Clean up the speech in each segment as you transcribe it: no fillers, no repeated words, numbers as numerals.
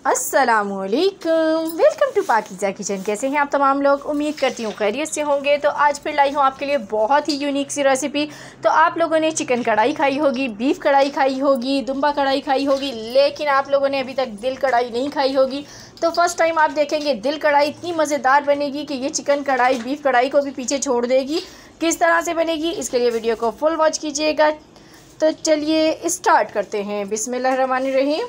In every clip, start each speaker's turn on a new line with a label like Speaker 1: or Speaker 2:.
Speaker 1: अस्सलामुअलैकुम, welcome to पाकिज़ा kitchen. कैसे हैं आप तमाम लोग? उम्मीद करती हूँ खैरियत से होंगे। तो आज फिर लाई हूँ आपके लिए बहुत ही यूनिक सी रेसिपी। तो आप लोगों ने चिकन कढ़ाई खाई होगी, बीफ कढ़ाई खाई होगी, दुम्बा कढ़ाई खाई होगी, लेकिन आप लोगों ने अभी तक दिल कढ़ाई नहीं खाई होगी। तो फर्स्ट टाइम आप देखेंगे दिल कढ़ाई इतनी मज़ेदार बनेगी कि ये चिकन कढ़ाई बीफ कढ़ाई को भी पीछे छोड़ देगी। किस तरह से बनेगी, इसके लिए वीडियो को फुल वॉच कीजिएगा। तो चलिए स्टार्ट करते हैं। बिस्मिल्लाहिर्रहमानिर्रहीम।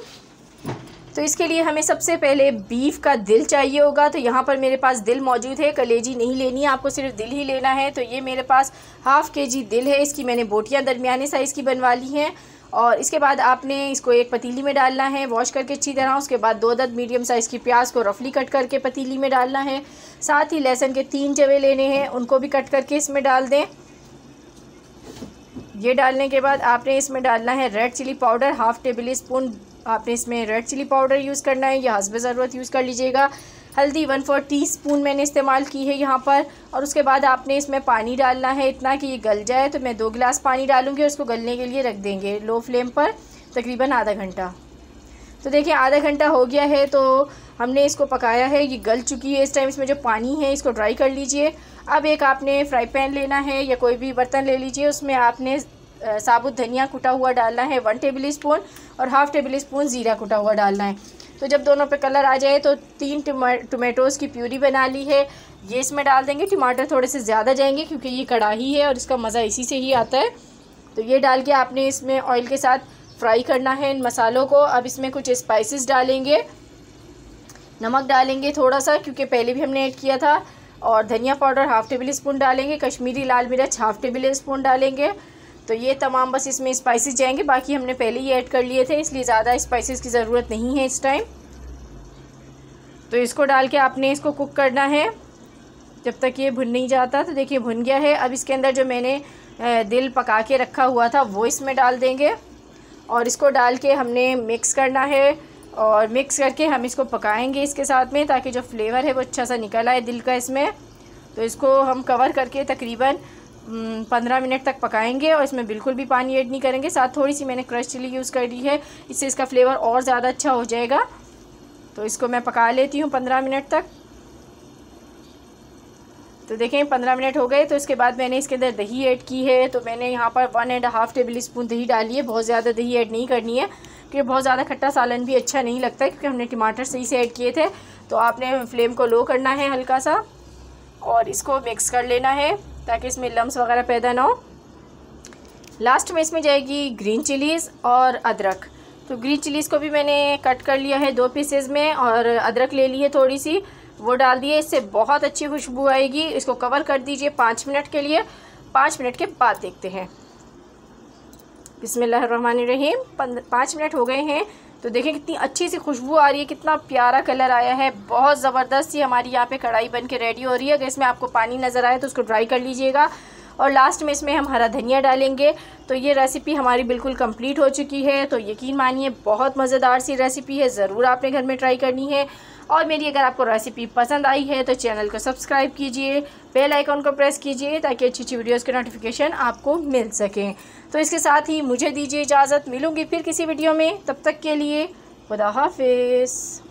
Speaker 1: तो इसके लिए हमें सबसे पहले बीफ का दिल चाहिए होगा। तो यहाँ पर मेरे पास दिल मौजूद है, कलेजी नहीं लेनी है, आपको सिर्फ दिल ही लेना है। तो ये मेरे पास हाफ़ kg दिल है। इसकी मैंने बोटियाँ दरमियाने साइज़ की बनवा ली हैं। और इसके बाद आपने इसको एक पतीली में डालना है, वॉश करके अच्छी तरह। उसके बाद 2 अदद मीडियम साइज़ की प्याज को रफली कट करके पतीली में डालना है। साथ ही लहसुन के 3 जवे लेने हैं, उनको भी कट करके इसमें डाल दें। ये डालने के बाद आपने इसमें डालना है red chilli powder, half tablespoon आपने इसमें रेड चिली पाउडर यूज़ करना है, या हस्बे ज़रूरत यूज़ कर लीजिएगा। हल्दी 1/4 टीस्पून मैंने इस्तेमाल की है यहाँ पर। और उसके बाद आपने इसमें पानी डालना है इतना कि ये गल जाए। तो मैं 2 गिलास पानी डालूँगी और उसको गलने के लिए रख देंगे लो फ्लेम पर तकरीबन आधा घंटा। तो देखिए आधा घंटा हो गया है, तो हमने इसको पकाया है, ये गल चुकी है। इस टाइम इसमें जो पानी है इसको ड्राई कर लीजिए। अब एक आपने फ्राई पैन लेना है या कोई भी बर्तन ले लीजिए, उसमें आपने साबुत धनिया कुटा हुआ डालना है 1 टेबल स्पून, और हाफ़ टेबल स्पून ज़ीरा कुटा हुआ डालना है। तो जब दोनों पे कलर आ जाए तो 3 टमाटोज़ की प्यूरी बना ली है, ये इसमें डाल देंगे। टमाटर थोड़े से ज़्यादा जाएंगे क्योंकि ये कढ़ाई है और इसका मज़ा इसी से ही आता है। तो ये डाल के आपने इसमें ऑयल के साथ फ्राई करना है इन मसालों को। अब इसमें कुछ स्पाइसेस डालेंगे, नमक डालेंगे थोड़ा सा क्योंकि पहले भी हमने ऐड किया था, और धनिया पाउडर हाफ़ टेबल स्पून डालेंगे, कश्मीरी लाल मिर्च हाफ़ टेबल स्पून डालेंगे। तो ये तमाम बस इसमें स्पाइसेस जाएंगे, बाकी हमने पहले ही ऐड कर लिए थे, इसलिए ज़्यादा स्पाइसेस की ज़रूरत नहीं है इस टाइम। तो इसको डाल के आपने इसको कुक करना है जब तक ये भुन नहीं जाता। तो देखिए भुन गया है। अब इसके अंदर जो मैंने दिल पका के रखा हुआ था वो इसमें डाल देंगे, और इसको डाल के हमने मिक्स करना है, और मिक्स करके हम इसको पकाएंगे इसके साथ में, ताकि जो फ्लेवर है वो अच्छा सा निकल आए दिल का इसमें। तो इसको हम कवर करके तकरीबन 15 मिनट तक पकाएंगे, और इसमें बिल्कुल भी पानी ऐड नहीं करेंगे। साथ थोड़ी सी मैंने क्रश चिली यूज़ कर दी है, इससे इसका फ्लेवर और ज़्यादा अच्छा हो जाएगा। तो इसको मैं पका लेती हूँ 15 मिनट तक। तो देखें 15 मिनट हो गए। तो इसके बाद मैंने इसके अंदर दही ऐड की है। तो मैंने यहाँ पर 1.5 टेबल स्पून दही डाली है। बहुत ज़्यादा दही ऐड नहीं करनी है क्योंकि बहुत ज़्यादा खट्टा सालन भी अच्छा नहीं लगता है, क्योंकि हमने टमाटर सही से ऐड किए थे। तो आपने फ्लेम को लो करना है हल्का सा, और इसको मिक्स कर लेना है ताकि इसमें लम्स वगैरह पैदा ना हो। लास्ट में इसमें जाएगी ग्रीन चिलीज़ और अदरक। तो ग्रीन चिलीज़ को भी मैंने कट कर लिया है 2 पीसेस में, और अदरक ले ली है थोड़ी सी, वो डाल दिए। इससे बहुत अच्छी खुशबू आएगी। इसको कवर कर दीजिए 5 मिनट के लिए। 5 मिनट के बाद देखते हैं। बिस्मिल्लाहिर्रहमानिर्रहीम। 5 मिनट हो गए हैं। तो देखें कितनी अच्छी सी खुशबू आ रही है, कितना प्यारा कलर आया है। बहुत ज़बरदस्त ही हमारी यहाँ पे कढ़ाई बन के रेडी हो रही है। अगर इसमें आपको पानी नज़र आए तो उसको ड्राई कर लीजिएगा। और लास्ट में इसमें हम हरा धनिया डालेंगे। तो ये रेसिपी हमारी बिल्कुल कंप्लीट हो चुकी है। तो यकीन मानिए बहुत मज़ेदार सी रेसिपी है, ज़रूर आपने घर में ट्राई करनी है। और मेरी अगर आपको रेसिपी पसंद आई है तो चैनल को सब्सक्राइब कीजिए, बेल आइकॉन को प्रेस कीजिए ताकि अच्छी अच्छी वीडियोज़ के नोटिफिकेशन आपको मिल सकें। तो इसके साथ ही मुझे दीजिए इजाज़त, मिलूँगी फिर किसी वीडियो में। तब तक के लिए खुदा हाफिज़।